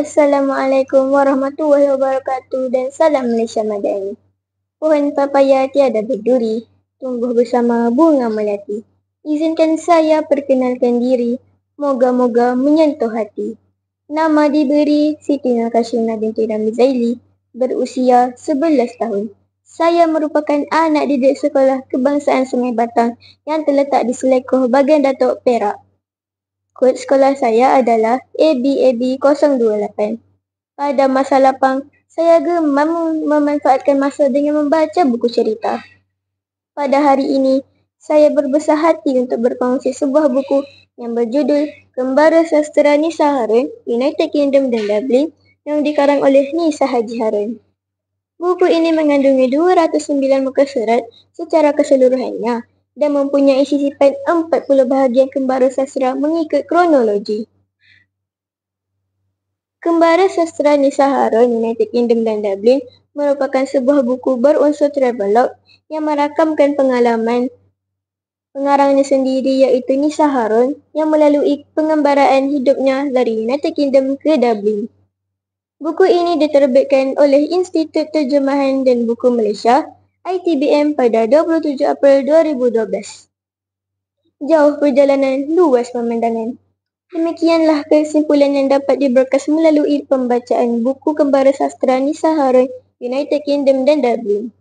Assalamualaikum warahmatullahi wabarakatuh dan salam Malaysia Madani. Pohon papaya tiada berduri, tumbuh bersama bunga melati. Izinkan saya perkenalkan diri, moga-moga menyentuh hati. Nama diberi Siti Nurkashina binti Ramizaili, berusia 11 tahun. Saya merupakan anak didik sekolah kebangsaan Sungai Batang yang terletak di Selekoh, bahagian Datuk Perak. Kod sekolah saya adalah ABAB028. Pada masa lapang, saya gemar memanfaatkan masa dengan membaca buku cerita. Pada hari ini, saya berbesar hati untuk berkongsi sebuah buku yang berjudul Kembara Sastera Nisa Harun, United Kingdom dan Dublin, yang dikarang oleh Nisa Haji Harun. Buku ini mengandungi 209 muka surat secara keseluruhannya dan mempunyai sisipan 40 bahagian kembara sastera mengikut kronologi. Kembara Sastera Nisa Harun, United Kingdom dan Dublin merupakan sebuah buku berunsur travelogue yang merakamkan pengalaman pengarangnya sendiri iaitu Nisa Harun yang melalui pengembaraan hidupnya dari United Kingdom ke Dublin. Buku ini diterbitkan oleh Institut Terjemahan dan Buku Malaysia ITBM pada 27 April 2012. Jauh perjalanan, luas pemandangan. Demikianlah kesimpulan yang dapat diberkas melalui pembacaan buku Kembara Sastera Nisa Harun, United Kingdom dan Dublin.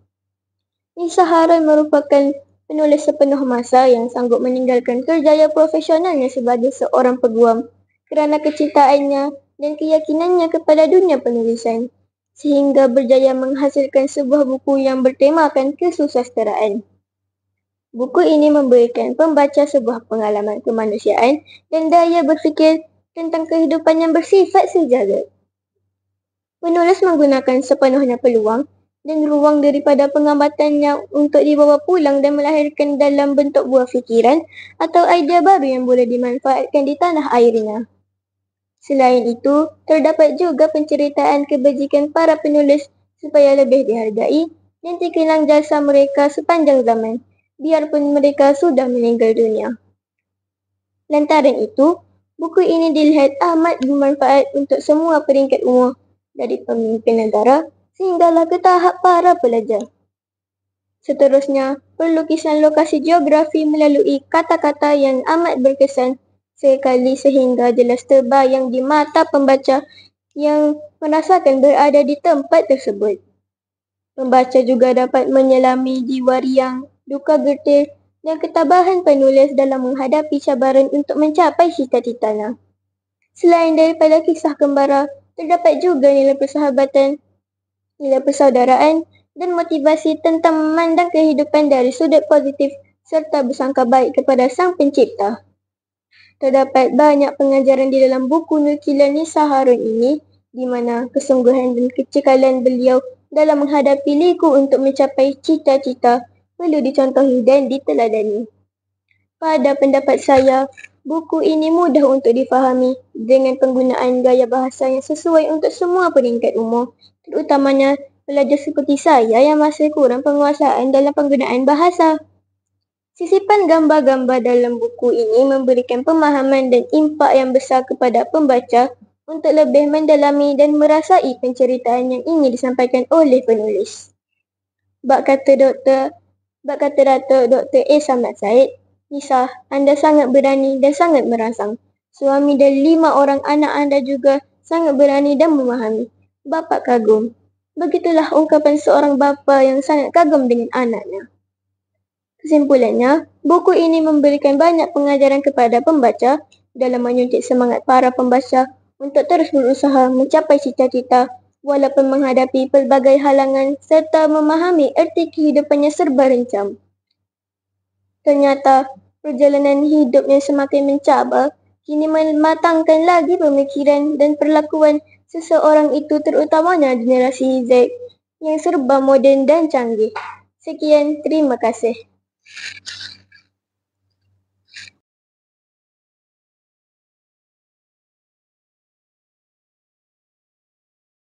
Nisa Harun merupakan penulis sepenuh masa yang sanggup meninggalkan kerjaya profesionalnya sebagai seorang peguam kerana kecintaannya dan keyakinannya kepada dunia penulisan, sehingga berjaya menghasilkan sebuah buku yang bertemakan kesusasteraan. Buku ini memberikan pembaca sebuah pengalaman kemanusiaan dan daya berfikir tentang kehidupan yang bersifat sejagat. Penulis menggunakan sepenuhnya peluang dan ruang daripada pengamatannya untuk dibawa pulang dan melahirkan dalam bentuk buah fikiran atau idea baru yang boleh dimanfaatkan di tanah airnya. Selain itu, terdapat juga penceritaan kebajikan para penulis supaya lebih dihargai dan dikenang jasa mereka sepanjang zaman, biarpun mereka sudah meninggal dunia. Lantaran itu, buku ini dilihat amat bermanfaat untuk semua peringkat umur, dari pemimpin negara sehinggalah ke tahap para pelajar. Seterusnya, perlukisan lokasi geografi melalui kata-kata yang amat berkesan sekali sehingga jelas terbayang di mata pembaca yang merasakan berada di tempat tersebut. Pembaca juga dapat menyelami jiwa riang, duka getir dan ketabahan penulis dalam menghadapi cabaran untuk mencapai cita-citanya. Selain daripada kisah kembara, terdapat juga nilai persahabatan, nilai persaudaraan dan motivasi tentang memandang kehidupan dari sudut positif serta bersangka baik kepada Sang Pencipta. Terdapat banyak pengajaran di dalam buku nukilan Nisa Harun ini, di mana kesungguhan dan kecekalan beliau dalam menghadapi liku untuk mencapai cita-cita perlu dicontohi dan diteladani. Pada pendapat saya, buku ini mudah untuk difahami dengan penggunaan gaya bahasa yang sesuai untuk semua peringkat umur, terutamanya pelajar seperti saya yang masih kurang penguasaan dalam penggunaan bahasa. Sisipan gambar-gambar dalam buku ini memberikan pemahaman dan impak yang besar kepada pembaca untuk lebih mendalami dan merasai penceritaan yang ingin disampaikan oleh penulis. Bak kata Datuk Dr. A. Samad Said, Nisa, anda sangat berani dan sangat merangsang. Suami dan 5 orang anak anda juga sangat berani dan memahami. Bapa kagum. Begitulah ungkapan seorang bapa yang sangat kagum dengan anaknya. Kesimpulannya, buku ini memberikan banyak pengajaran kepada pembaca dalam menyuntik semangat para pembaca untuk terus berusaha mencapai cita-cita walaupun menghadapi pelbagai halangan serta memahami erti kehidupannya serba rencam. Ternyata, perjalanan hidupnya semakin mencabar, kini mematangkan lagi pemikiran dan perlakuan seseorang itu terutamanya generasi Z yang serba moden dan canggih. Sekian, terima kasih.